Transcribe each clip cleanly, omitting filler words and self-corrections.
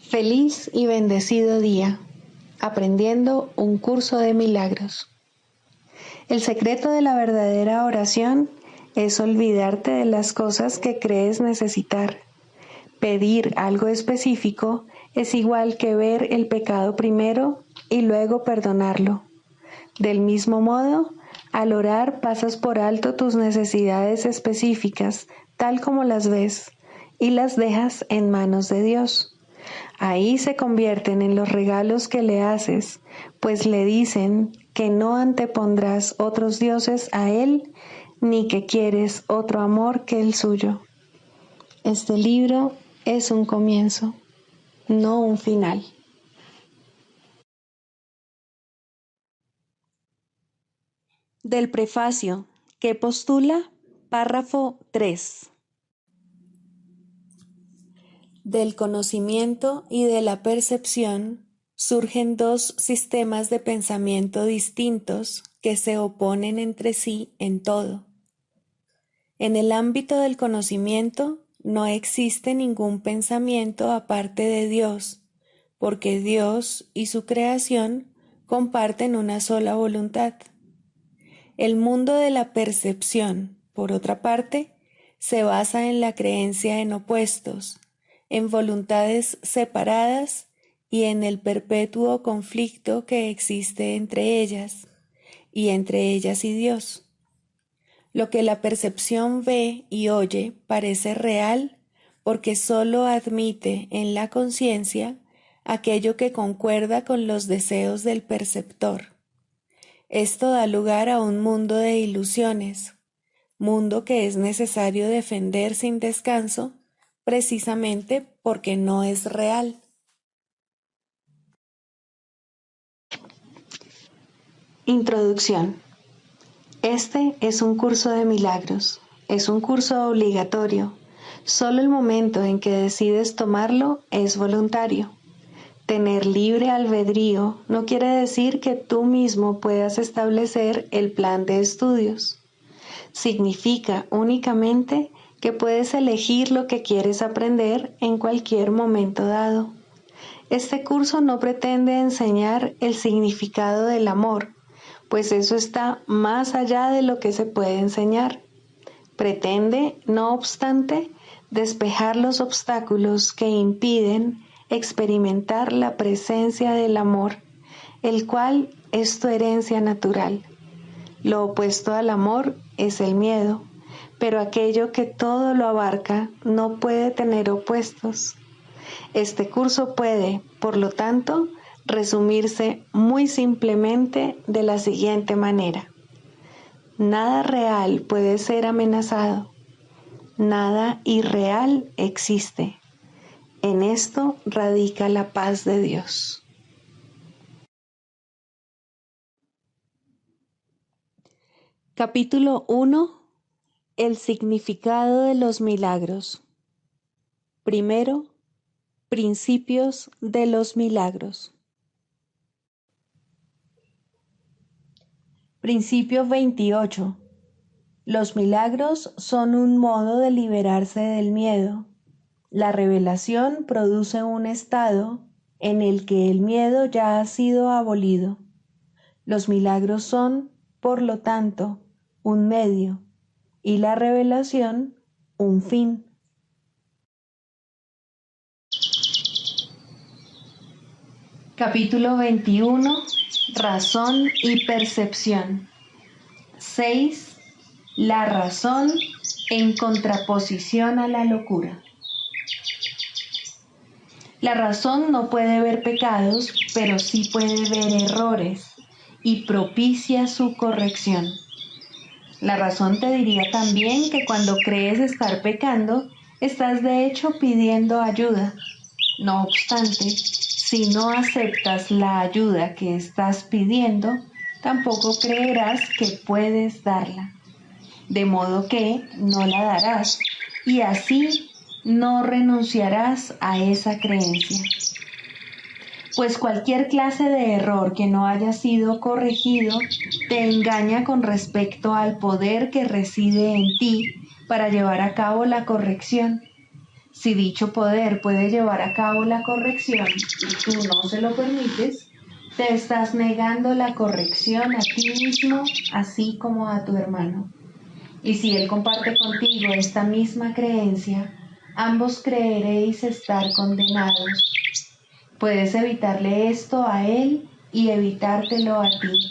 Feliz y bendecido día, aprendiendo un curso de milagros. El secreto de la verdadera oración es olvidarte de las cosas que crees necesitar. Pedir algo específico es igual que ver el pecado primero y luego perdonarlo. Del mismo modo, al orar pasas por alto tus necesidades específicas, tal como las ves, y las dejas en manos de Dios. Ahí se convierten en los regalos que le haces, pues le dicen que no antepondrás otros dioses a Él, ni que quieres otro amor que el suyo. Este libro es un comienzo, no un final. Del prefacio, que postula, párrafo 3. Del conocimiento y de la percepción surgen dos sistemas de pensamiento distintos que se oponen entre sí en todo. En el ámbito del conocimiento no existe ningún pensamiento aparte de Dios, porque Dios y su creación comparten una sola voluntad. El mundo de la percepción, por otra parte, se basa en la creencia en opuestos, en voluntades separadas y en el perpetuo conflicto que existe entre ellas y Dios. Lo que la percepción ve y oye parece real porque sólo admite en la conciencia aquello que concuerda con los deseos del perceptor. Esto da lugar a un mundo de ilusiones, mundo que es necesario defender sin descanso, precisamente porque no es real. Introducción. Este es un curso de milagros, es un curso obligatorio. Solo el momento en que decides tomarlo es voluntario. Tener libre albedrío no quiere decir que tú mismo puedas establecer el plan de estudios. Significa únicamente que puedes elegir lo que quieres aprender en cualquier momento dado. Este curso no pretende enseñar el significado del amor, pues eso está más allá de lo que se puede enseñar. Pretende, no obstante, despejar los obstáculos que impiden experimentar la presencia del amor, el cual es tu herencia natural. Lo opuesto al amor es el miedo, pero aquello que todo lo abarca no puede tener opuestos. Este curso puede, por lo tanto, resumirse muy simplemente de la siguiente manera. Nada real puede ser amenazado. Nada irreal existe. En esto radica la paz de Dios. Capítulo 1. El significado de los milagros. Primero, principios de los milagros. Principio 28. Los milagros son un modo de liberarse del miedo. La revelación produce un estado en el que el miedo ya ha sido abolido. Los milagros son, por lo tanto, un medio y la revelación un fin. Capítulo 21. Razón y percepción. 6. La razón en contraposición a la locura. La razón no puede ver pecados, pero sí puede ver errores y propicia su corrección. La razón te diría también que cuando crees estar pecando, estás de hecho pidiendo ayuda. No obstante, si no aceptas la ayuda que estás pidiendo, tampoco creerás que puedes darla. De modo que no la darás, y así no renunciarás a esa creencia. Pues cualquier clase de error que no haya sido corregido te engaña con respecto al poder que reside en ti para llevar a cabo la corrección. Si dicho poder puede llevar a cabo la corrección y tú no se lo permites, te estás negando la corrección a ti mismo, así como a tu hermano. Y si él comparte contigo esta misma creencia, ambos creeréis estar condenados. Puedes evitarle esto a él y evitártelo a ti,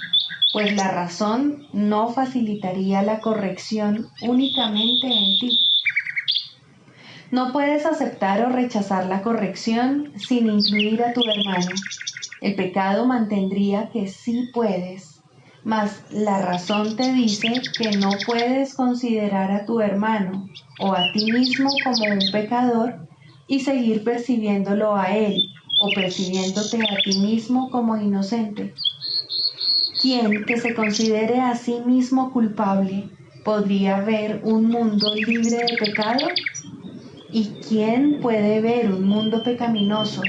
pues la razón no facilitaría la corrección únicamente en ti. No puedes aceptar o rechazar la corrección sin incluir a tu hermano. El pecado mantendría que sí puedes, mas la razón te dice que no puedes considerar a tu hermano o a ti mismo como un pecador y seguir percibiéndolo a él o percibiéndote a ti mismo como inocente. ¿Quién que se considere a sí mismo culpable podría ver un mundo libre de pecado? ¿Y quién puede ver un mundo pecaminoso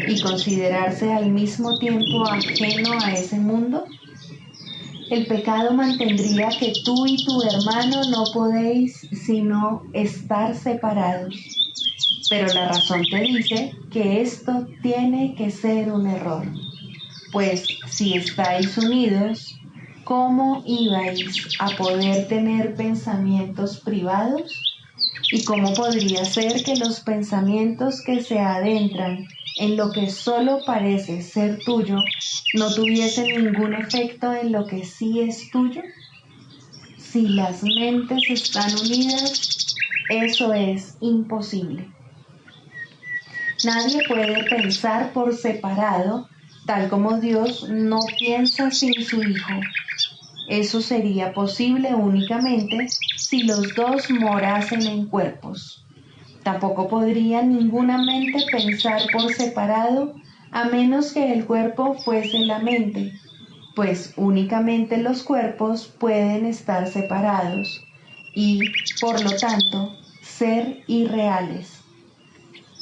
y considerarse al mismo tiempo ajeno a ese mundo? El pecado mantendría que tú y tu hermano no podéis sino estar separados. Pero la razón te dice que esto tiene que ser un error. Pues si estáis unidos, ¿cómo ibais a poder tener pensamientos privados? ¿Y cómo podría ser que los pensamientos que se adentran en lo que solo parece ser tuyo no tuviesen ningún efecto en lo que sí es tuyo? Si las mentes están unidas, eso es imposible. Nadie puede pensar por separado, tal como Dios no piensa sin su Hijo. Eso sería posible únicamente si los dos morasen en cuerpos. Tampoco podría ninguna mente pensar por separado a menos que el cuerpo fuese la mente, pues únicamente los cuerpos pueden estar separados y, por lo tanto, ser irreales.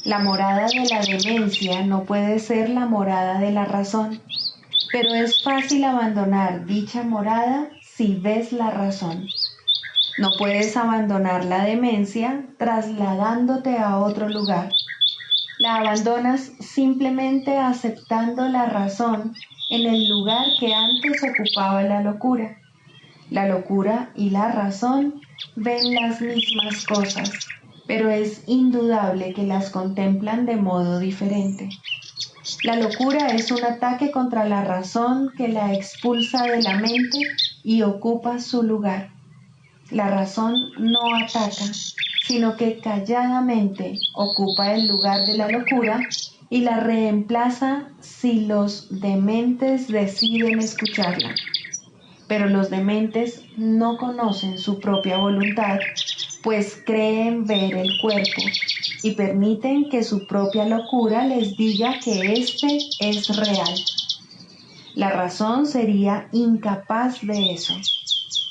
La morada de la demencia no puede ser la morada de la razón, pero es fácil abandonar dicha morada si ves la razón. No puedes abandonar la demencia trasladándote a otro lugar. La abandonas simplemente aceptando la razón en el lugar que antes ocupaba la locura. La locura y la razón ven las mismas cosas, pero es indudable que las contemplan de modo diferente. La locura es un ataque contra la razón que la expulsa de la mente y ocupa su lugar. La razón no ataca, sino que calladamente ocupa el lugar de la locura y la reemplaza si los dementes deciden escucharla. Pero los dementes no conocen su propia voluntad, pues creen ver el cuerpo y permiten que su propia locura les diga que éste es real. La razón sería incapaz de eso.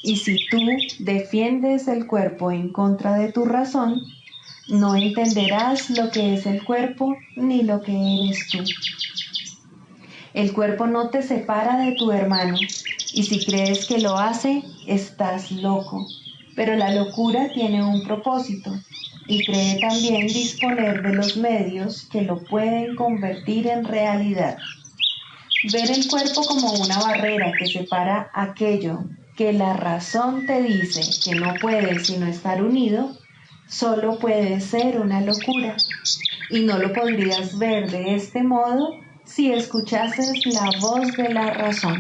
Y si tú defiendes el cuerpo en contra de tu razón, no entenderás lo que es el cuerpo ni lo que eres tú. El cuerpo no te separa de tu hermano, y si crees que lo hace, estás loco. Pero la locura tiene un propósito, y cree también disponer de los medios que lo pueden convertir en realidad. Ver el cuerpo como una barrera que separa aquello que la razón te dice que no puede sino estar unido, solo puede ser una locura, y no lo podrías ver de este modo si escuchases la voz de la razón.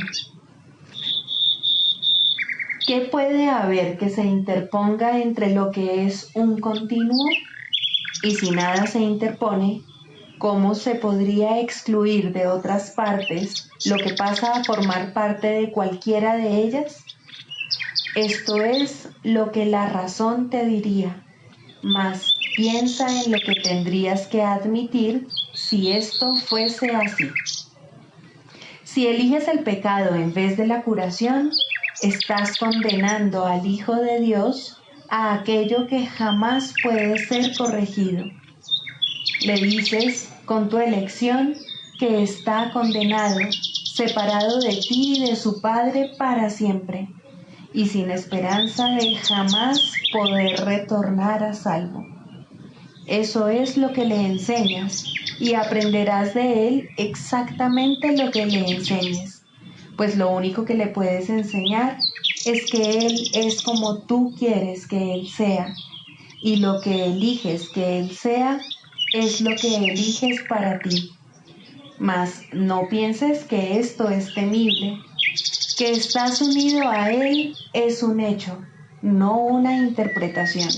¿Qué puede haber que se interponga entre lo que es un continuo? Y si nada se interpone, ¿cómo se podría excluir de otras partes lo que pasa a formar parte de cualquiera de ellas? Esto es lo que la razón te diría, mas piensa en lo que tendrías que admitir si esto fuese así. Si eliges el pecado en vez de la curación, estás condenando al Hijo de Dios a aquello que jamás puede ser corregido. Le dices, con tu elección, que está condenado, separado de ti y de su Padre para siempre, y sin esperanza de jamás poder retornar a salvo. eso es lo que le enseñas, y aprenderás de él exactamente lo que le enseñes, pues lo único que le puedes enseñar es que él es como tú quieres que él sea, y lo que eliges que él sea es lo que eliges para ti. Mas no pienses que esto es temible. Que estás unido a él es un hecho, no una interpretación.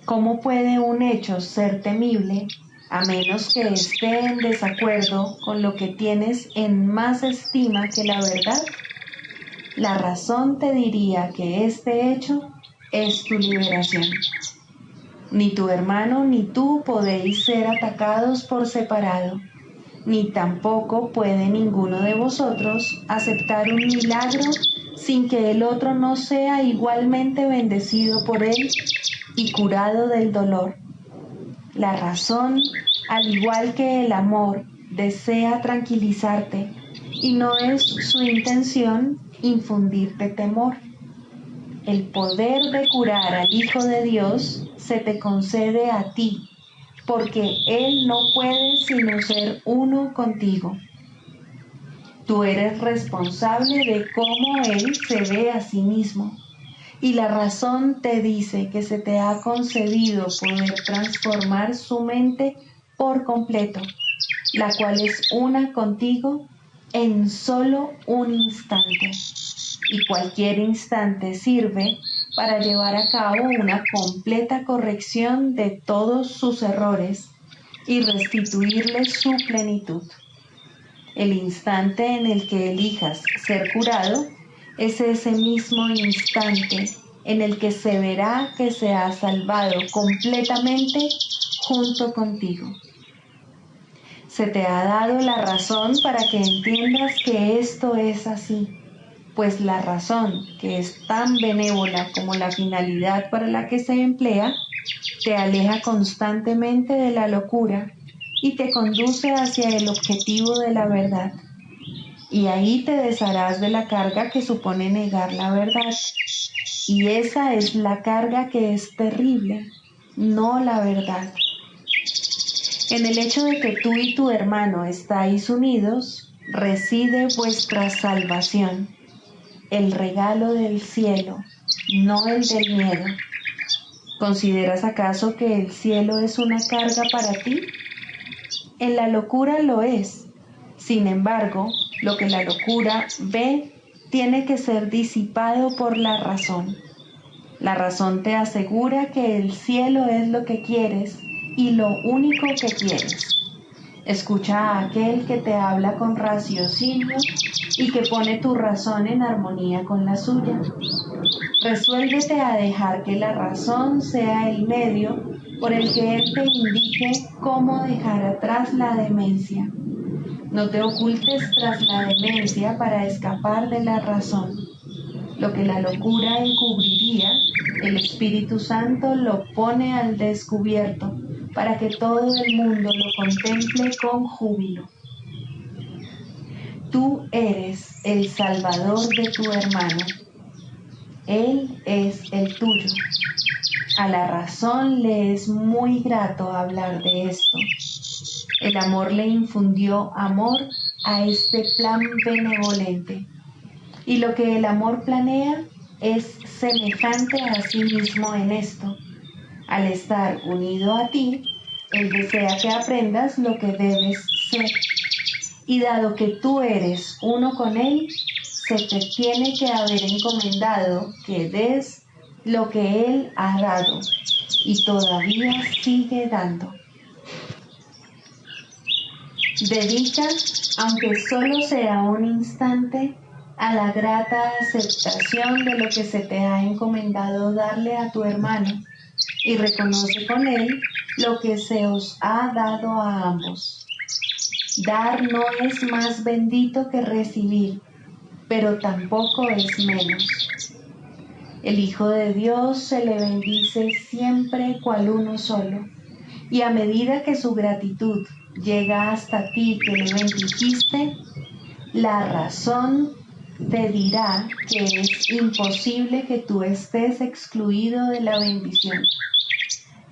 ¿Cómo puede un hecho ser temible a menos que esté en desacuerdo con lo que tienes en más estima que la verdad? La razón te diría que este hecho es tu liberación. Ni tu hermano ni tú podéis ser atacados por separado, ni tampoco puede ninguno de vosotros aceptar un milagro sin que el otro no sea igualmente bendecido por él y curado del dolor. La razón, al igual que el amor, desea tranquilizarte y no es su intención infundirte temor. El poder de curar al Hijo de Dios se te concede a ti, porque Él no puede sino ser uno contigo. Tú eres responsable de cómo Él se ve a sí mismo, y la razón te dice que se te ha concedido poder transformar su mente por completo, la cual es una contigo en solo un instante. Y cualquier instante sirve para llevar a cabo una completa corrección de todos sus errores y restituirle su plenitud. El instante en el que elijas ser curado es ese mismo instante en el que se verá que se ha salvado completamente junto contigo. Se te ha dado la razón para que entiendas que esto es así, pues la razón, que es tan benévola como la finalidad para la que se emplea, te aleja constantemente de la locura y te conduce hacia el objetivo de la verdad. Y ahí te desharás de la carga que supone negar la verdad. Y esa es la carga que es terrible, no la verdad. En el hecho de que tú y tu hermano estáis unidos, reside vuestra salvación, el regalo del cielo, no el del miedo. ¿Consideras acaso que el cielo es una carga para ti? En la locura lo es. Sin embargo, lo que la locura ve tiene que ser disipado por la razón. La razón te asegura que el cielo es lo que quieres y lo único que quieres. Escucha a aquel que te habla con raciocinio y que pone tu razón en armonía con la suya. Resuélvete a dejar que la razón sea el medio por el que él te indique cómo dejar atrás la demencia. No te ocultes tras la demencia para escapar de la razón. Lo que la locura encubriría, el Espíritu Santo lo pone al descubierto para que todo el mundo lo contemple con júbilo. Tú eres el Salvador de tu hermano. Él es el tuyo. A la razón le es muy grato hablar de esto. El amor le infundió amor a este plan benevolente. Y lo que el amor planea es semejante a sí mismo en esto. Al estar unido a ti, él desea que aprendas lo que debes ser. Y dado que tú eres uno con él, se te tiene que haber encomendado que des lo que él ha dado y todavía sigue dando. Dedica, aunque solo sea un instante, a la grata aceptación de lo que se te ha encomendado darle a tu hermano y reconoce con él lo que se os ha dado a ambos. Dar no es más bendito que recibir, pero tampoco es menos. El Hijo de Dios se le bendice siempre cual uno solo, y a medida que su gratitud llega hasta ti que le bendijiste, la razón te dirá que es imposible que tú estés excluido de la bendición.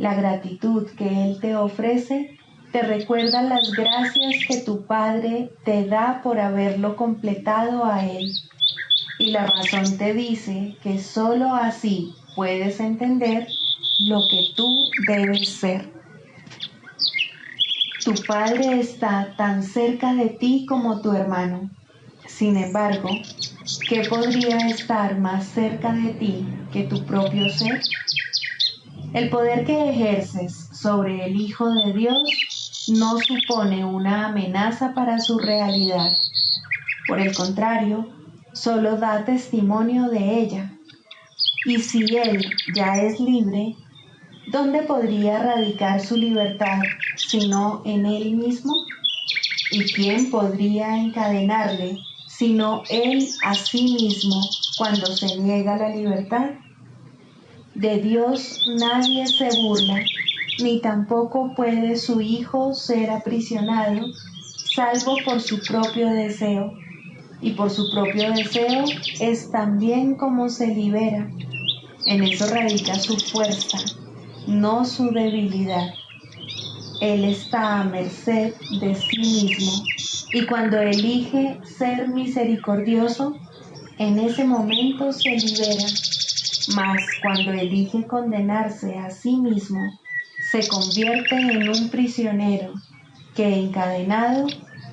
La gratitud que Él te ofrece te recuerda las gracias que tu Padre te da por haberlo completado a Él. Y la razón te dice que sólo así puedes entender lo que tú debes ser. Tu Padre está tan cerca de ti como tu hermano. Sin embargo, ¿qué podría estar más cerca de ti que tu propio ser? El poder que ejerces sobre el Hijo de Dios no supone una amenaza para su realidad. Por el contrario, solo da testimonio de ella. Y si Él ya es libre, ¿dónde podría radicar su libertad sino en Él mismo? ¿Y quién podría encadenarle sino Él a sí mismo cuando se niega la libertad? De Dios nadie se burla, ni tampoco puede su Hijo ser aprisionado, salvo por su propio deseo. Y por su propio deseo es también como se libera. En eso radica su fuerza, no su debilidad. Él está a merced de sí mismo, y cuando elige ser misericordioso, en ese momento se libera. Mas cuando elige condenarse a sí mismo, se convierte en un prisionero que, encadenado,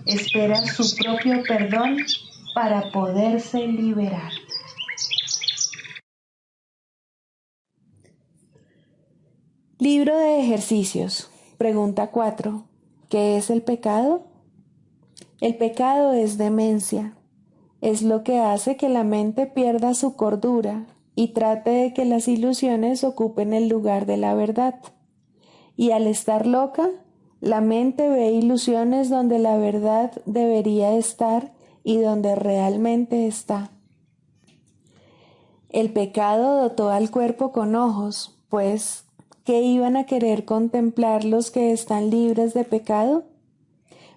espera su propio perdón para poderse liberar. Libro de ejercicios. Pregunta 4. ¿Qué es el pecado? El pecado es demencia. Es lo que hace que la mente pierda su cordura y trate de que las ilusiones ocupen el lugar de la verdad. Y al estar loca, la mente ve ilusiones donde la verdad debería estar y donde realmente está. El pecado dotó al cuerpo con ojos, pues, ¿qué iban a querer contemplar los que están libres de pecado?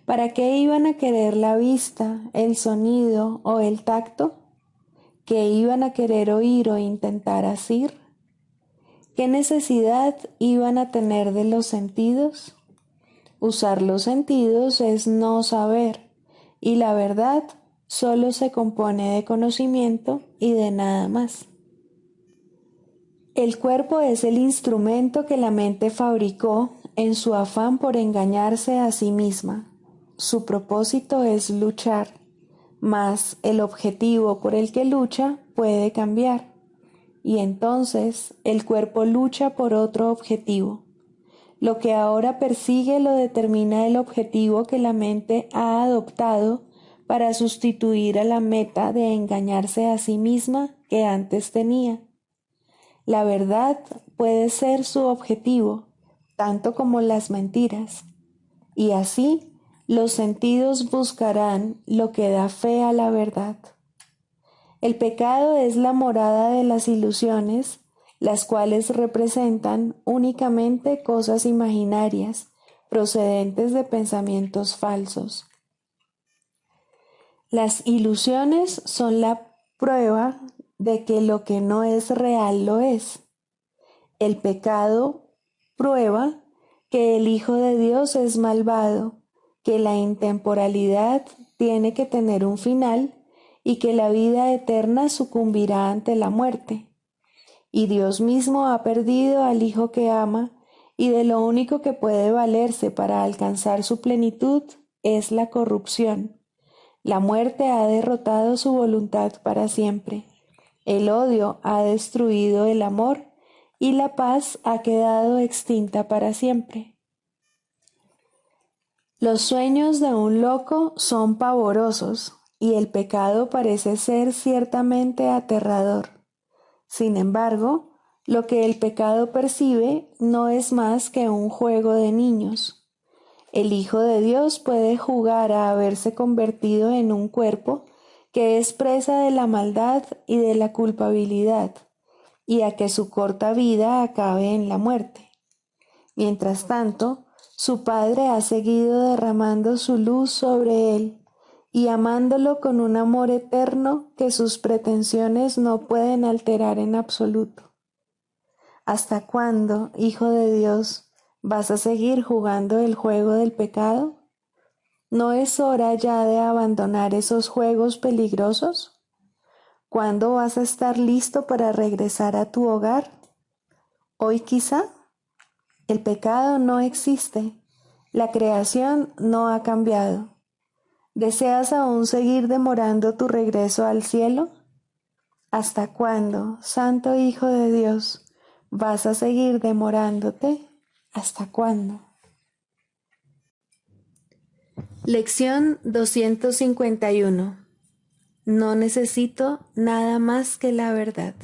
¿Para qué iban a querer la vista, el sonido o el tacto? ¿Qué iban a querer oír o intentar asir? ¿Qué necesidad iban a tener de los sentidos? Usar los sentidos es no saber, y la verdad solo se compone de conocimiento y de nada más. El cuerpo es el instrumento que la mente fabricó en su afán por engañarse a sí misma. Su propósito es luchar, mas el objetivo por el que lucha puede cambiar, y entonces el cuerpo lucha por otro objetivo. Lo que ahora persigue lo determina el objetivo que la mente ha adoptado para sustituir a la meta de engañarse a sí misma que antes tenía. La verdad puede ser su objetivo, tanto como las mentiras, y así los sentidos buscarán lo que da fe a la verdad. El pecado es la morada de las ilusiones, las cuales representan únicamente cosas imaginarias, procedentes de pensamientos falsos. Las ilusiones son la prueba de que lo que no es real lo es. El pecado prueba que el Hijo de Dios es malvado, que la intemporalidad tiene que tener un final y que la vida eterna sucumbirá ante la muerte. Y Dios mismo ha perdido al Hijo que ama, y de lo único que puede valerse para alcanzar su plenitud es la corrupción. La muerte ha derrotado su voluntad para siempre. El odio ha destruido el amor y la paz ha quedado extinta para siempre. Los sueños de un loco son pavorosos y el pecado parece ser ciertamente aterrador. Sin embargo, lo que el pecado percibe no es más que un juego de niños. El Hijo de Dios puede jugar a haberse convertido en un cuerpo que es presa de la maldad y de la culpabilidad, y a que su corta vida acabe en la muerte. Mientras tanto, su Padre ha seguido derramando su luz sobre él y amándolo con un amor eterno que sus pretensiones no pueden alterar en absoluto. ¿Hasta cuándo, Hijo de Dios, vas a seguir jugando el juego del pecado? ¿No es hora ya de abandonar esos juegos peligrosos? ¿Cuándo vas a estar listo para regresar a tu hogar? ¿Hoy quizá? El pecado no existe. La creación no ha cambiado. ¿Deseas aún seguir demorando tu regreso al cielo? ¿Hasta cuándo, Santo Hijo de Dios, vas a seguir demorándote? ¿Hasta cuándo? Lección 251. No necesito nada más que la verdad.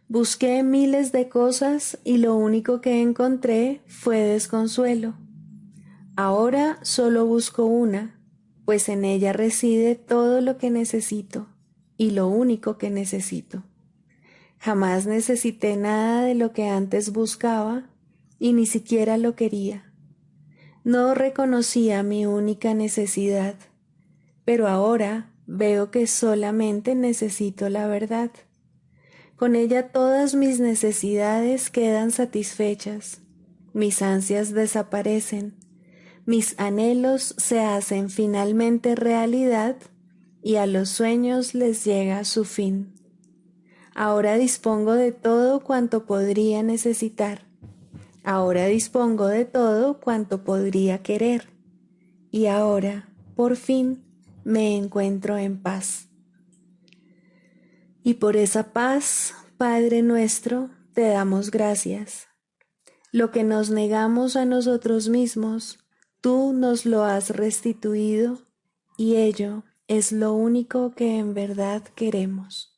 Busqué miles de cosas y lo único que encontré fue desconsuelo. Ahora solo busco una, pues en ella reside todo lo que necesito y lo único que necesito. Jamás necesité nada de lo que antes buscaba y ni siquiera lo quería. No reconocía mi única necesidad, pero ahora veo que solamente necesito la verdad. Con ella todas mis necesidades quedan satisfechas, mis ansias desaparecen, mis anhelos se hacen finalmente realidad y a los sueños les llega su fin. Ahora dispongo de todo cuanto podría necesitar. Ahora dispongo de todo cuanto podría querer. Y ahora, por fin, me encuentro en paz. Y por esa paz, Padre nuestro, te damos gracias. Lo que nos negamos a nosotros mismos, tú nos lo has restituido, y ello es lo único que en verdad queremos.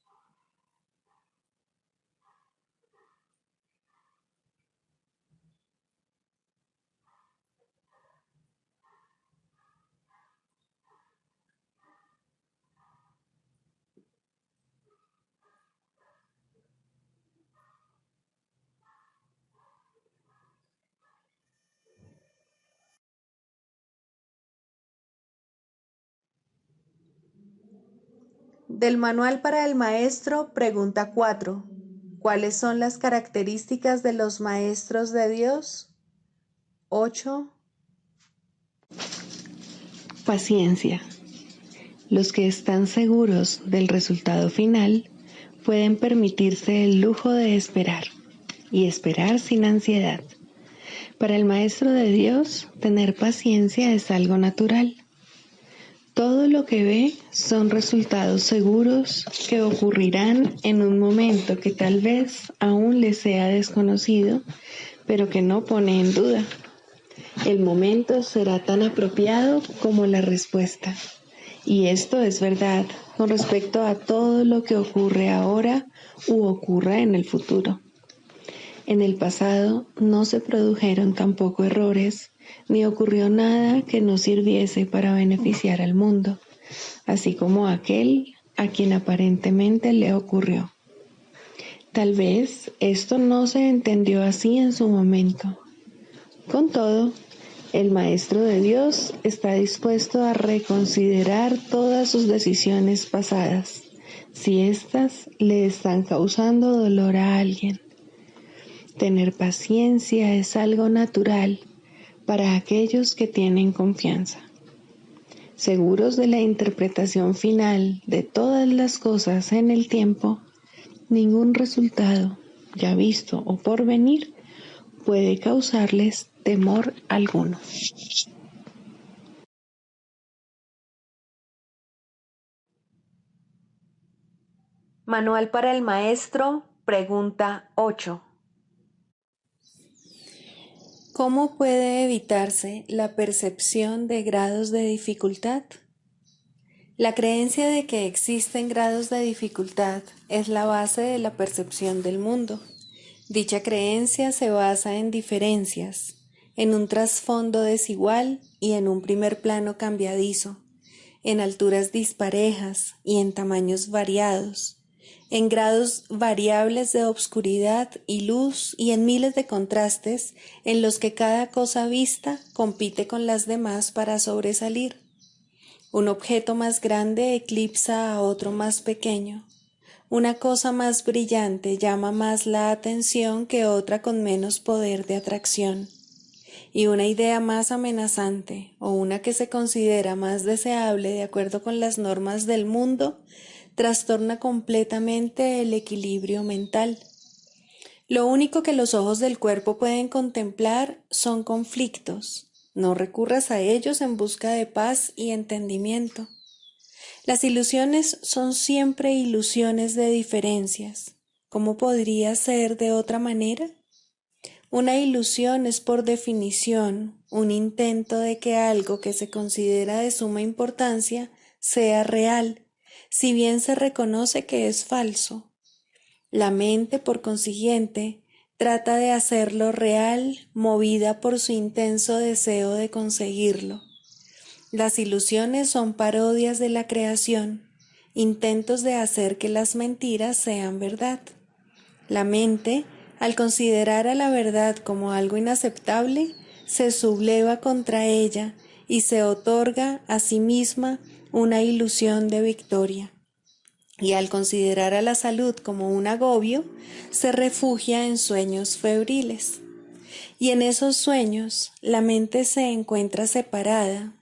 Del Manual para el Maestro, pregunta 4. ¿Cuáles son las características de los maestros de Dios? 8. Paciencia. Los que están seguros del resultado final pueden permitirse el lujo de esperar, y esperar sin ansiedad. Para el Maestro de Dios, tener paciencia es algo natural. Todo lo que ve son resultados seguros que ocurrirán en un momento que tal vez aún le sea desconocido, pero que no pone en duda. El momento será tan apropiado como la respuesta. Y esto es verdad con respecto a todo lo que ocurre ahora u ocurra en el futuro. En el pasado no se produjeron tampoco errores, ni ocurrió nada que no sirviese para beneficiar al mundo, así como aquel a quien aparentemente le ocurrió. Tal vez esto no se entendió así en su momento. Con todo, el Maestro de Dios está dispuesto a reconsiderar todas sus decisiones pasadas, si éstas le están causando dolor a alguien. Tener paciencia es algo natural para aquellos que tienen confianza. Seguros de la interpretación final de todas las cosas en el tiempo, ningún resultado, ya visto o por venir, puede causarles temor alguno. Manual para el Maestro, pregunta 8. ¿Cómo puede evitarse la percepción de grados de dificultad? La creencia de que existen grados de dificultad es la base de la percepción del mundo. Dicha creencia se basa en diferencias, en un trasfondo desigual y en un primer plano cambiadizo, en alturas disparejas y en tamaños variados, en grados variables de obscuridad y luz y en miles de contrastes en los que cada cosa vista compite con las demás para sobresalir. Un objeto más grande eclipsa a otro más pequeño. Una cosa más brillante llama más la atención que otra con menos poder de atracción. Y una idea más amenazante o una que se considera más deseable de acuerdo con las normas del mundo trastorna completamente el equilibrio mental. Lo único que los ojos del cuerpo pueden contemplar son conflictos. No recurras a ellos en busca de paz y entendimiento. Las ilusiones son siempre ilusiones de diferencias. ¿Cómo podría ser de otra manera? Una ilusión es por definición un intento de que algo que se considera de suma importancia sea real, si bien se reconoce que es falso. La mente, por consiguiente, trata de hacerlo real, movida por su intenso deseo de conseguirlo. Las ilusiones son parodias de la creación, intentos de hacer que las mentiras sean verdad. La mente, al considerar a la verdad como algo inaceptable, se subleva contra ella y se otorga a sí misma una ilusión de victoria. Y al considerar a la salud como un agobio, se refugia en sueños febriles. Y en esos sueños, la mente se encuentra separada,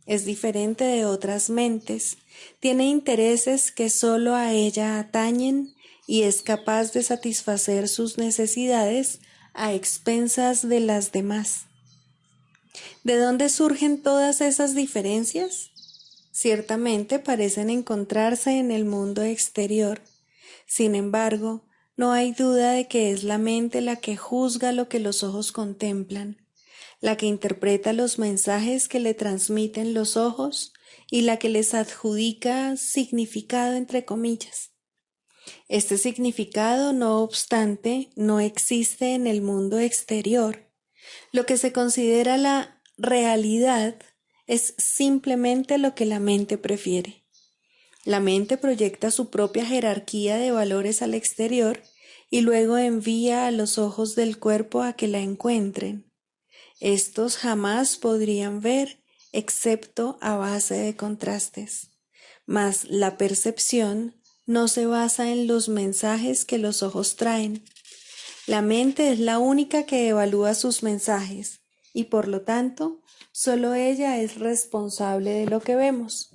es diferente de otras mentes, tiene intereses que solo a ella atañen y es capaz de satisfacer sus necesidades a expensas de las demás. ¿De dónde surgen todas esas diferencias? Ciertamente parecen encontrarse en el mundo exterior. Sin embargo, no hay duda de que es la mente la que juzga lo que los ojos contemplan, la que interpreta los mensajes que le transmiten los ojos y la que les adjudica significado entre comillas. Este significado, no obstante, no existe en el mundo exterior. Lo que se considera la realidad es simplemente lo que la mente prefiere. La mente proyecta su propia jerarquía de valores al exterior y luego envía a los ojos del cuerpo a que la encuentren. Estos jamás podrían ver excepto a base de contrastes. Mas la percepción no se basa en los mensajes que los ojos traen. La mente es la única que evalúa sus mensajes y por lo tanto, solo ella es responsable de lo que vemos.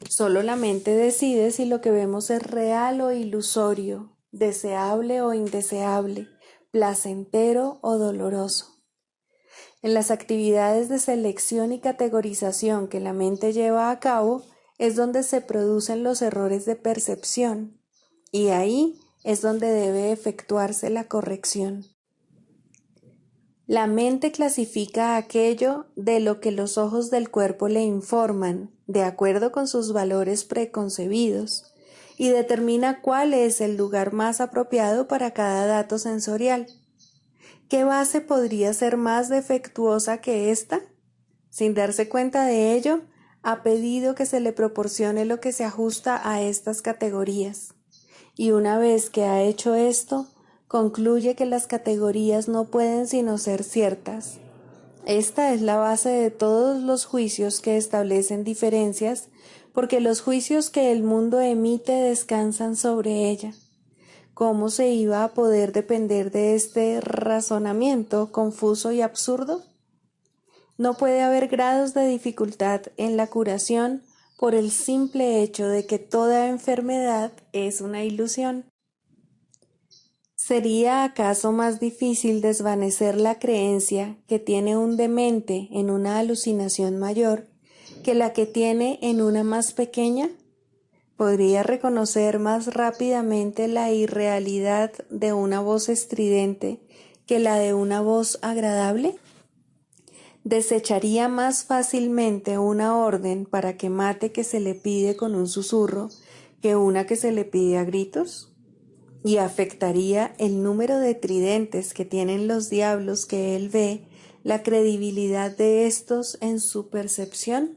Solo la mente decide si lo que vemos es real o ilusorio, deseable o indeseable, placentero o doloroso. En las actividades de selección y categorización que la mente lleva a cabo es donde se producen los errores de percepción, y ahí es donde debe efectuarse la corrección. La mente clasifica aquello de lo que los ojos del cuerpo le informan, de acuerdo con sus valores preconcebidos, y determina cuál es el lugar más apropiado para cada dato sensorial. ¿Qué base podría ser más defectuosa que esta? Sin darse cuenta de ello, ha pedido que se le proporcione lo que se ajusta a estas categorías. Y una vez que ha hecho esto, concluye que las categorías no pueden sino ser ciertas. Esta es la base de todos los juicios que establecen diferencias, porque los juicios que el mundo emite descansan sobre ella. ¿Cómo se iba a poder depender de este razonamiento confuso y absurdo? No puede haber grados de dificultad en la curación por el simple hecho de que toda enfermedad es una ilusión. ¿Sería acaso más difícil desvanecer la creencia que tiene un demente en una alucinación mayor que la que tiene en una más pequeña? ¿Podría reconocer más rápidamente la irrealidad de una voz estridente que la de una voz agradable? ¿Desecharía más fácilmente una orden para que mate que se le pide con un susurro que una que se le pide a gritos? ¿Y afectaría el número de tridentes que tienen los diablos que él ve la credibilidad de estos en su percepción?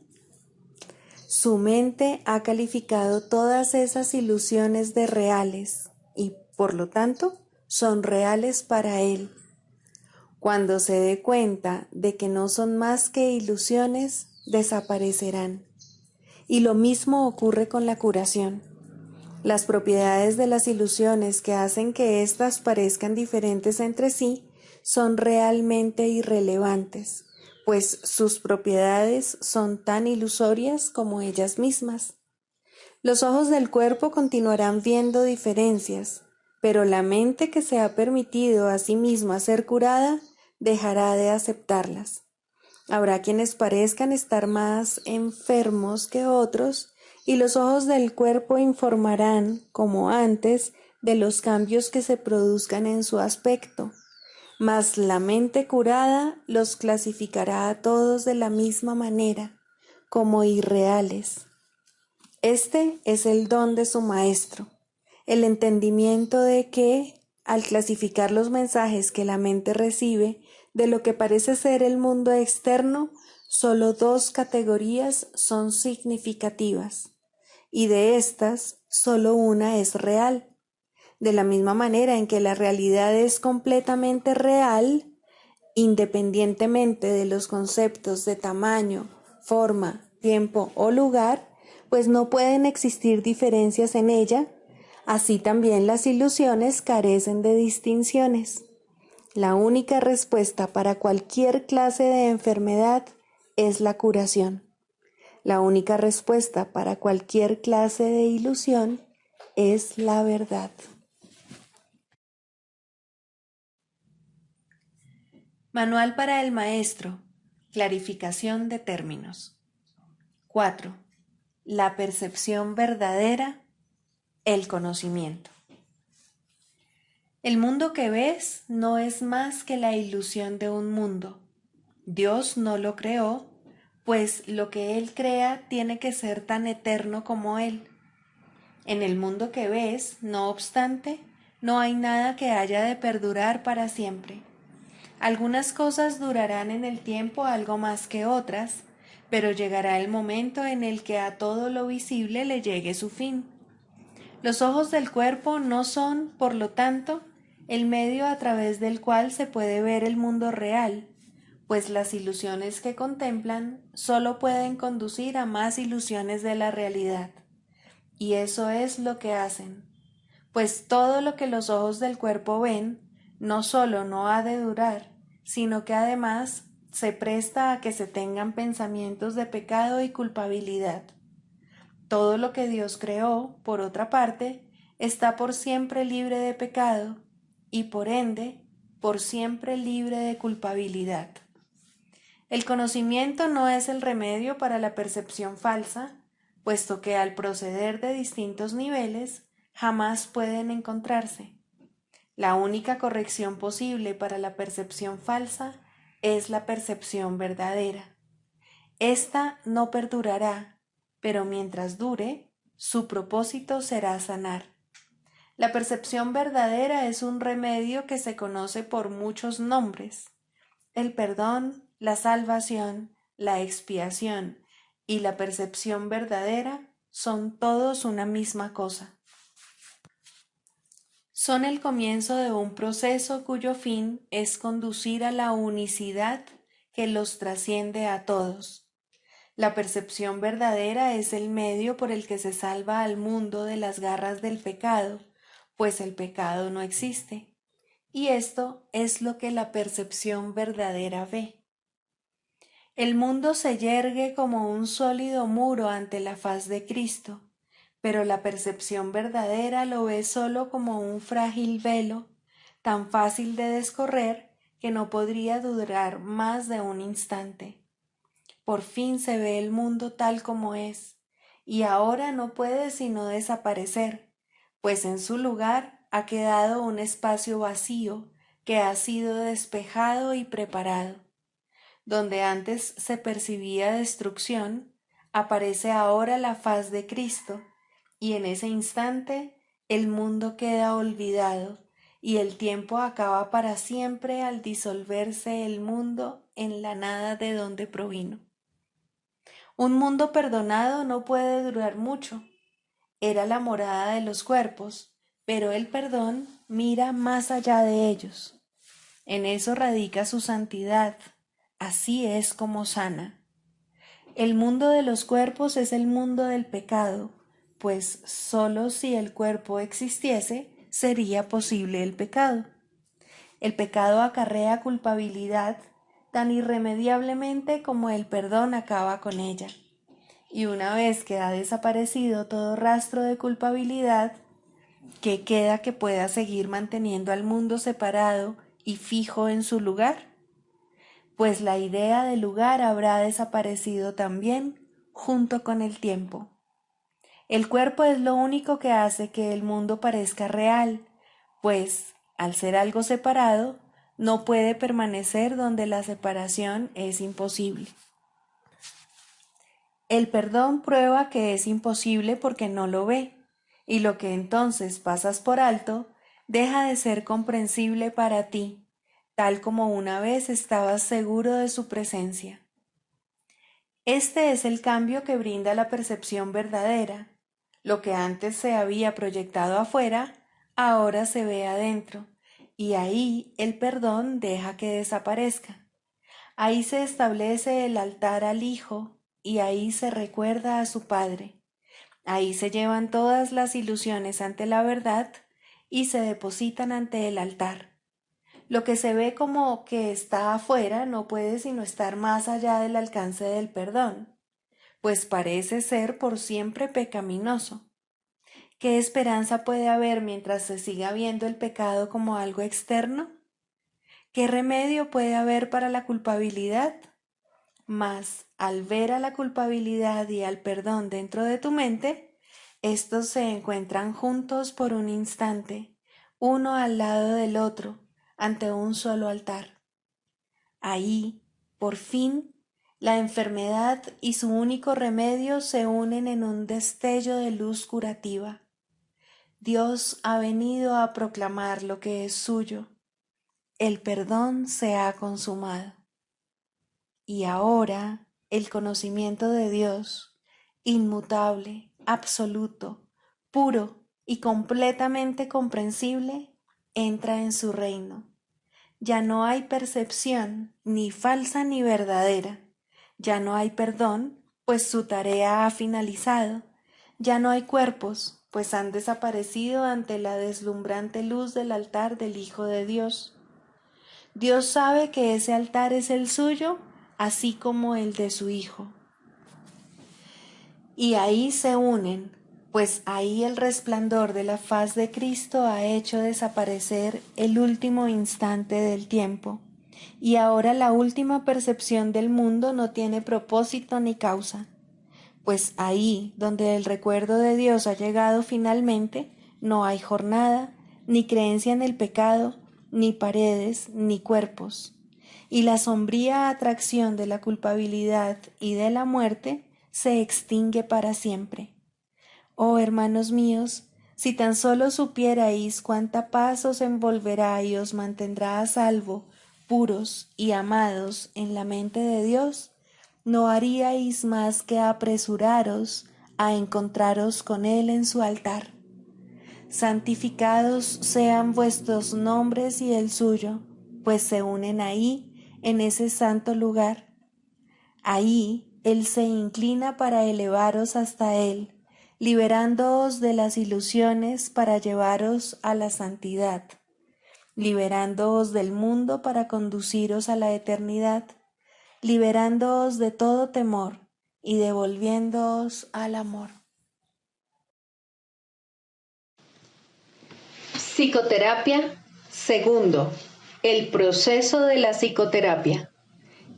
Su mente ha calificado todas esas ilusiones de reales y, por lo tanto, son reales para él. Cuando se dé cuenta de que no son más que ilusiones, desaparecerán. Y lo mismo ocurre con la curación. Las propiedades de las ilusiones que hacen que éstas parezcan diferentes entre sí son realmente irrelevantes, pues sus propiedades son tan ilusorias como ellas mismas. Los ojos del cuerpo continuarán viendo diferencias, pero la mente que se ha permitido a sí misma ser curada dejará de aceptarlas. Habrá quienes parezcan estar más enfermos que otros, y los ojos del cuerpo informarán, como antes, de los cambios que se produzcan en su aspecto. Mas la mente curada los clasificará a todos de la misma manera, como irreales. Este es el don de su maestro, el entendimiento de que, al clasificar los mensajes que la mente recibe de lo que parece ser el mundo externo, solo dos categorías son significativas, y de estas, solo una es real. De la misma manera en que la realidad es completamente real, independientemente de los conceptos de tamaño, forma, tiempo o lugar, pues no pueden existir diferencias en ella, así también las ilusiones carecen de distinciones. La única respuesta para cualquier clase de enfermedad es la curación. La única respuesta para cualquier clase de ilusión es la verdad. Manual para el maestro. Clarificación de términos. 4. La percepción verdadera, el conocimiento. El mundo que ves no es más que la ilusión de un mundo. Dios no lo creó, pues lo que Él crea tiene que ser tan eterno como Él. En el mundo que ves, no obstante, no hay nada que haya de perdurar para siempre. Algunas cosas durarán en el tiempo algo más que otras, pero llegará el momento en el que a todo lo visible le llegue su fin. Los ojos del cuerpo no son, por lo tanto, el medio a través del cual se puede ver el mundo real, pues las ilusiones que contemplan solo pueden conducir a más ilusiones de la realidad. Y eso es lo que hacen, pues todo lo que los ojos del cuerpo ven no solo no ha de durar, sino que además se presta a que se tengan pensamientos de pecado y culpabilidad. Todo lo que Dios creó, por otra parte, está por siempre libre de pecado y por ende, por siempre libre de culpabilidad. El conocimiento no es el remedio para la percepción falsa, puesto que al proceder de distintos niveles jamás pueden encontrarse. La única corrección posible para la percepción falsa es la percepción verdadera. Esta no perdurará, pero mientras dure, su propósito será sanar. La percepción verdadera es un remedio que se conoce por muchos nombres. El perdón, la salvación, la expiación y la percepción verdadera son todos una misma cosa. Son el comienzo de un proceso cuyo fin es conducir a la unicidad que los trasciende a todos. La percepción verdadera es el medio por el que se salva al mundo de las garras del pecado, pues el pecado no existe. Y esto es lo que la percepción verdadera ve. El mundo se yergue como un sólido muro ante la faz de Cristo, pero la percepción verdadera lo ve solo como un frágil velo, tan fácil de descorrer que no podría durar más de un instante. Por fin se ve el mundo tal como es, y ahora no puede sino desaparecer, pues en su lugar ha quedado un espacio vacío que ha sido despejado y preparado. Donde antes se percibía destrucción, aparece ahora la faz de Cristo, y en ese instante el mundo queda olvidado, y el tiempo acaba para siempre al disolverse el mundo en la nada de donde provino. Un mundo perdonado no puede durar mucho. Era la morada de los cuerpos, pero el perdón mira más allá de ellos. En eso radica su santidad. Así es como sana. El mundo de los cuerpos es el mundo del pecado, pues solo si el cuerpo existiese sería posible el pecado. El pecado acarrea culpabilidad tan irremediablemente como el perdón acaba con ella. Y una vez que ha desaparecido todo rastro de culpabilidad, ¿qué queda que pueda seguir manteniendo al mundo separado y fijo en su lugar? Pues la idea de lugar habrá desaparecido también junto con el tiempo. El cuerpo es lo único que hace que el mundo parezca real, pues, al ser algo separado, no puede permanecer donde la separación es imposible. El perdón prueba que es imposible porque no lo ve, y lo que entonces pasas por alto deja de ser comprensible para ti, tal como una vez estabas seguro de su presencia. Este es el cambio que brinda la percepción verdadera. Lo que antes se había proyectado afuera, ahora se ve adentro, y ahí el perdón deja que desaparezca. Ahí se establece el altar al Hijo, y ahí se recuerda a su Padre. Ahí se llevan todas las ilusiones ante la verdad y se depositan ante el altar. Lo que se ve como que está afuera no puede sino estar más allá del alcance del perdón, pues parece ser por siempre pecaminoso. ¿Qué esperanza puede haber mientras se siga viendo el pecado como algo externo? ¿Qué remedio puede haber para la culpabilidad? Mas, al ver a la culpabilidad y al perdón dentro de tu mente, estos se encuentran juntos por un instante, uno al lado del otro, ante un solo altar. Ahí, por fin, la enfermedad y su único remedio se unen en un destello de luz curativa. Dios ha venido a proclamar lo que es suyo. El perdón se ha consumado. Y ahora el conocimiento de Dios, inmutable, absoluto, puro y completamente comprensible, entra en su reino. Ya no hay percepción, ni falsa ni verdadera. Ya no hay perdón, pues su tarea ha finalizado. Ya no hay cuerpos, pues han desaparecido ante la deslumbrante luz del altar del Hijo de Dios. Dios sabe que ese altar es el suyo, así como el de su Hijo. Y ahí se unen, pues ahí el resplandor de la faz de Cristo ha hecho desaparecer el último instante del tiempo, y ahora la última percepción del mundo no tiene propósito ni causa, pues ahí donde el recuerdo de Dios ha llegado finalmente, no hay jornada, ni creencia en el pecado, ni paredes, ni cuerpos, y la sombría atracción de la culpabilidad y de la muerte se extingue para siempre. Oh hermanos míos, si tan solo supierais cuánta paz os envolverá y os mantendrá a salvo, puros y amados en la mente de Dios, no haríais más que apresuraros a encontraros con Él en su altar. Santificados sean vuestros nombres y el suyo, pues se unen ahí, en ese santo lugar. Ahí Él se inclina para elevaros hasta Él, liberándoos de las ilusiones para llevaros a la santidad, liberándoos del mundo para conduciros a la eternidad, liberándoos de todo temor y devolviéndoos al amor. Psicoterapia, segundo. El proceso de la psicoterapia.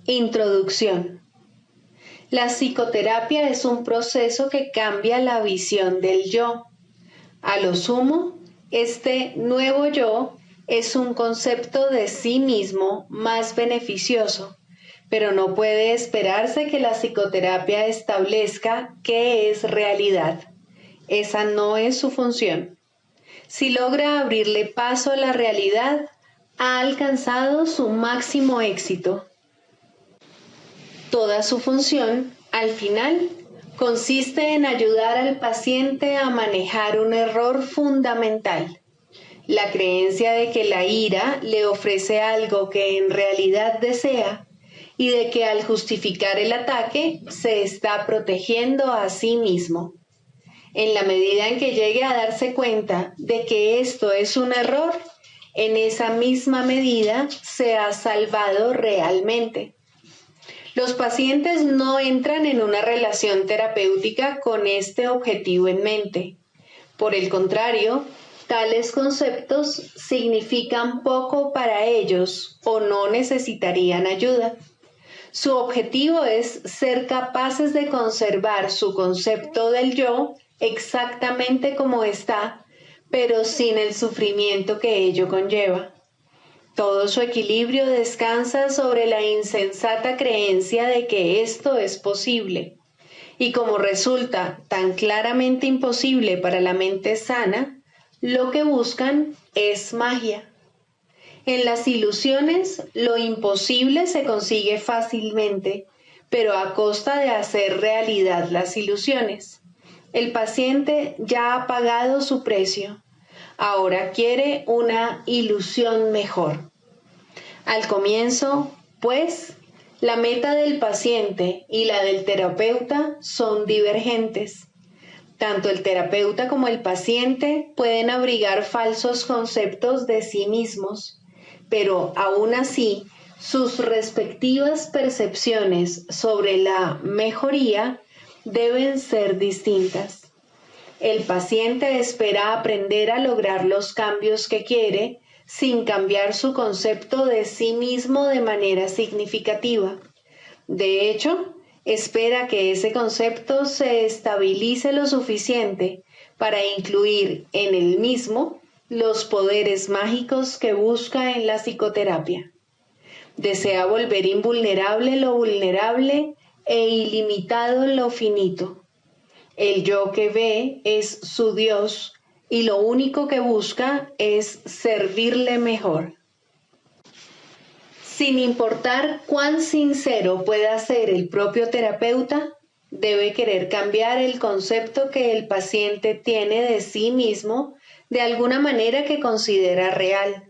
Introducción. La psicoterapia es un proceso que cambia la visión del yo. A lo sumo, este nuevo yo es un concepto de sí mismo más beneficioso, pero no puede esperarse que la psicoterapia establezca qué es realidad. Esa no es su función. Si logra abrirle paso a la realidad, ha alcanzado su máximo éxito. Toda su función, al final, consiste en ayudar al paciente a manejar un error fundamental, la creencia de que la ira le ofrece algo que en realidad desea y de que al justificar el ataque se está protegiendo a sí mismo. En la medida en que llegue a darse cuenta de que esto es un error, en esa misma medida se ha salvado realmente. Los pacientes no entran en una relación terapéutica con este objetivo en mente. Por el contrario, tales conceptos significan poco para ellos o no necesitarían ayuda. Su objetivo es ser capaces de conservar su concepto del yo exactamente como está, pero sin el sufrimiento que ello conlleva. Todo su equilibrio descansa sobre la insensata creencia de que esto es posible. Y como resulta tan claramente imposible para la mente sana, lo que buscan es magia. En las ilusiones, lo imposible se consigue fácilmente, pero a costa de hacer realidad las ilusiones. El paciente ya ha pagado su precio. Ahora quiere una ilusión mejor. Al comienzo, pues, la meta del paciente y la del terapeuta son divergentes. Tanto el terapeuta como el paciente pueden abrigar falsos conceptos de sí mismos, pero aún así, sus respectivas percepciones sobre la mejoría deben ser distintas. El paciente espera aprender a lograr los cambios que quiere sin cambiar su concepto de sí mismo de manera significativa. De hecho, espera que ese concepto se estabilice lo suficiente para incluir en él mismo los poderes mágicos que busca en la psicoterapia. Desea volver invulnerable lo vulnerable e ilimitado lo finito. El yo que ve es su Dios y lo único que busca es servirle mejor. Sin importar cuán sincero pueda ser el propio terapeuta, debe querer cambiar el concepto que el paciente tiene de sí mismo de alguna manera que considera real.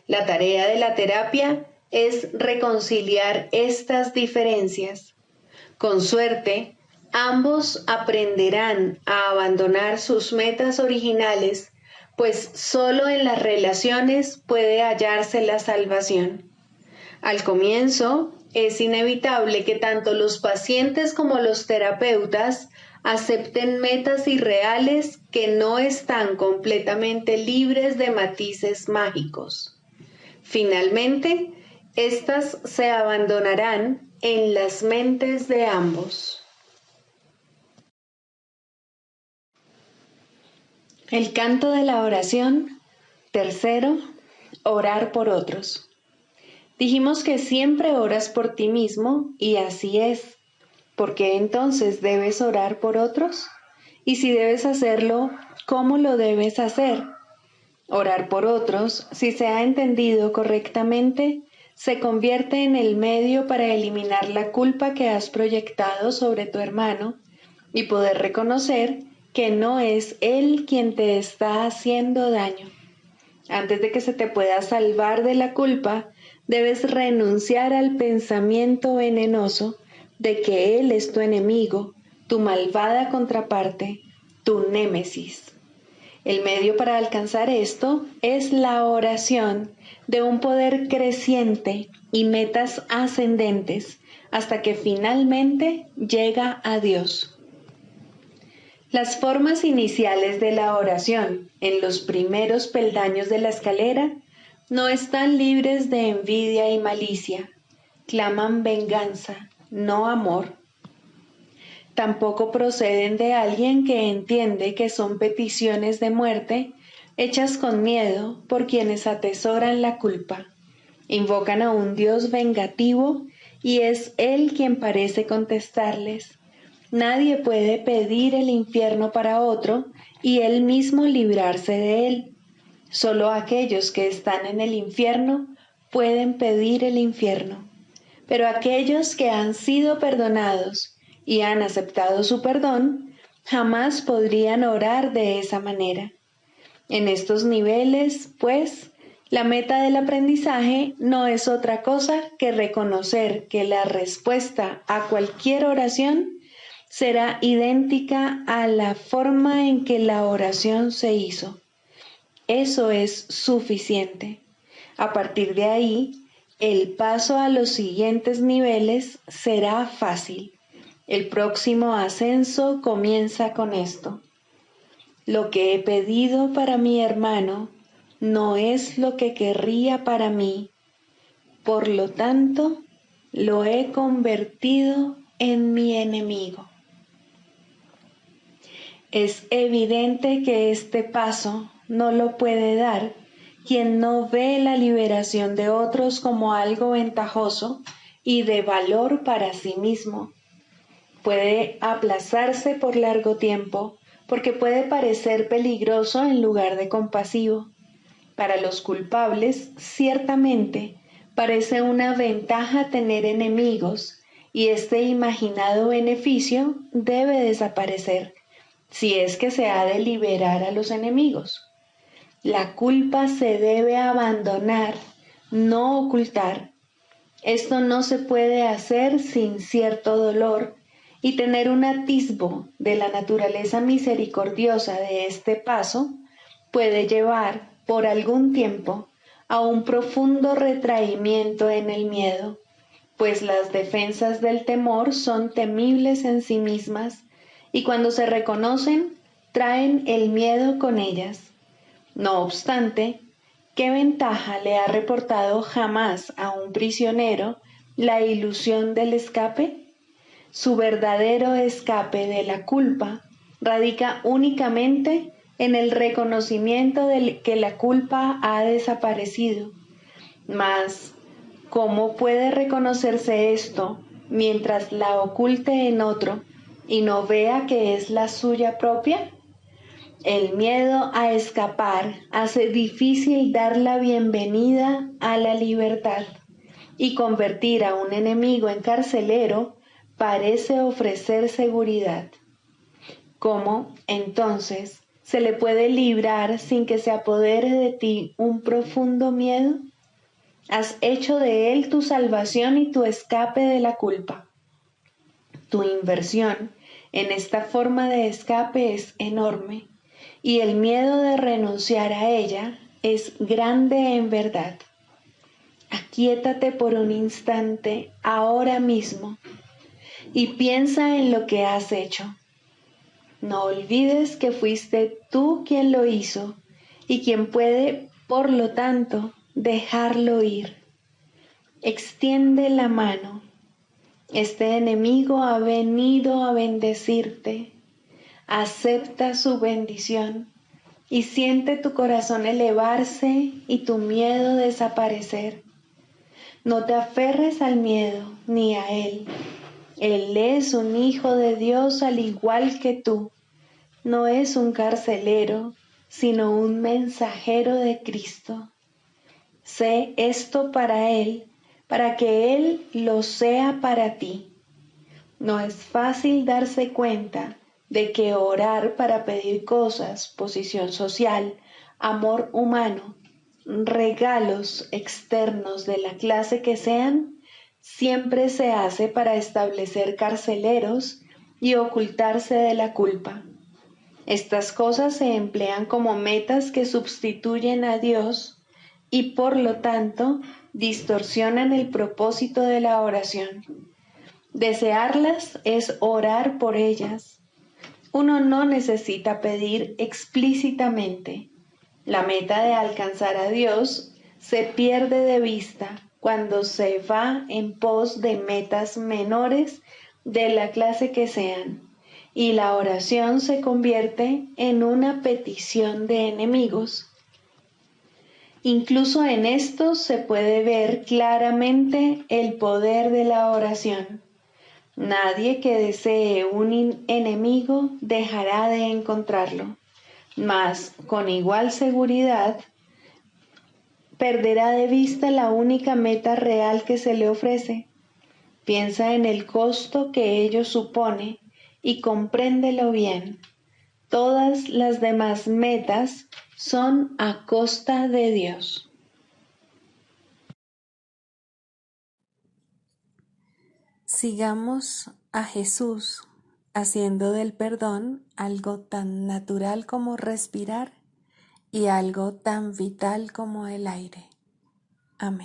La tarea de la terapia es reconciliar estas diferencias. Con suerte, ambos aprenderán a abandonar sus metas originales, pues solo en las relaciones puede hallarse la salvación. Al comienzo, es inevitable que tanto los pacientes como los terapeutas acepten metas irreales que no están completamente libres de matices mágicos. Finalmente, estas se abandonarán en las mentes de ambos. El canto de la oración. Tercero, orar por otros. Dijimos que siempre oras por ti mismo y así es. ¿Por qué entonces debes orar por otros? Y si debes hacerlo, ¿cómo lo debes hacer? Orar por otros, si se ha entendido correctamente, se convierte en el medio para eliminar la culpa que has proyectado sobre tu hermano y poder reconocer que no es él quien te está haciendo daño. Antes de que se te pueda salvar de la culpa, debes renunciar al pensamiento venenoso de que él es tu enemigo, tu malvada contraparte, tu némesis. El medio para alcanzar esto es la oración de un poder creciente y metas ascendentes hasta que finalmente llega a Dios. Las formas iniciales de la oración en los primeros peldaños de la escalera no están libres de envidia y malicia, claman venganza, no amor. Tampoco proceden de alguien que entiende que son peticiones de muerte hechas con miedo por quienes atesoran la culpa. Invocan a un Dios vengativo y es Él quien parece contestarles. Nadie puede pedir el infierno para otro y él mismo librarse de él. Solo aquellos que están en el infierno pueden pedir el infierno. Pero aquellos que han sido perdonados y han aceptado su perdón, jamás podrían orar de esa manera. En estos niveles, pues, la meta del aprendizaje no es otra cosa que reconocer que la respuesta a cualquier oración será idéntica a la forma en que la oración se hizo. Eso es suficiente. A partir de ahí, el paso a los siguientes niveles será fácil. El próximo ascenso comienza con esto. Lo que he pedido para mi hermano no es lo que querría para mí. Por lo tanto, lo he convertido en mi enemigo. Es evidente que este paso no lo puede dar quien no ve la liberación de otros como algo ventajoso y de valor para sí mismo. Puede aplazarse por largo tiempo porque puede parecer peligroso en lugar de compasivo. Para los culpables, ciertamente, parece una ventaja tener enemigos y este imaginado beneficio debe desaparecer si es que se ha de liberar a los enemigos. La culpa se debe abandonar, no ocultar. Esto no se puede hacer sin cierto dolor y tener un atisbo de la naturaleza misericordiosa de este paso puede llevar por algún tiempo a un profundo retraimiento en el miedo, pues las defensas del temor son temibles en sí mismas y cuando se reconocen traen el miedo con ellas. No obstante, ¿qué ventaja le ha reportado jamás a un prisionero la ilusión del escape? Su verdadero escape de la culpa radica únicamente en el reconocimiento de que la culpa ha desaparecido. Mas, ¿cómo puede reconocerse esto mientras la oculte en otro y no vea que es la suya propia? El miedo a escapar hace difícil dar la bienvenida a la libertad y convertir a un enemigo en carcelero parece ofrecer seguridad. ¿Cómo, entonces, se le puede librar sin que se apodere de ti un profundo miedo? Has hecho de él tu salvación y tu escape de la culpa. Tu inversión en esta forma de escape es enorme y el miedo de renunciar a ella es grande en verdad. Aquíétate por un instante ahora mismo y piensa en lo que has hecho. No olvides que fuiste tú quien lo hizo y quien puede, por lo tanto, dejarlo ir. Extiende la mano. Este enemigo ha venido a bendecirte. Acepta su bendición y siente tu corazón elevarse y tu miedo desaparecer. No te aferres al miedo ni a él. Él es un hijo de Dios al igual que tú. No es un carcelero, sino un mensajero de Cristo. Sé esto para él, para que él lo sea para ti. No es fácil darse cuenta de que orar para pedir cosas, posición social, amor humano, regalos externos de la clase que sean, siempre se hace para establecer carceleros y ocultarse de la culpa. Estas cosas se emplean como metas que sustituyen a Dios y por lo tanto distorsionan el propósito de la oración. Desearlas es orar por ellas. Uno no necesita pedir explícitamente. La meta de alcanzar a Dios se pierde de vista cuando se va en pos de metas menores de la clase que sean, y la oración se convierte en una petición de enemigos. Incluso en esto se puede ver claramente el poder de la oración. Nadie que desee un enemigo dejará de encontrarlo, mas con igual seguridad perderá de vista la única meta real que se le ofrece. Piensa en el costo que ello supone y compréndelo bien. Todas las demás metas son a costa de Dios. Sigamos a Jesús haciendo del perdón algo tan natural como respirar y algo tan vital como el aire. Amén.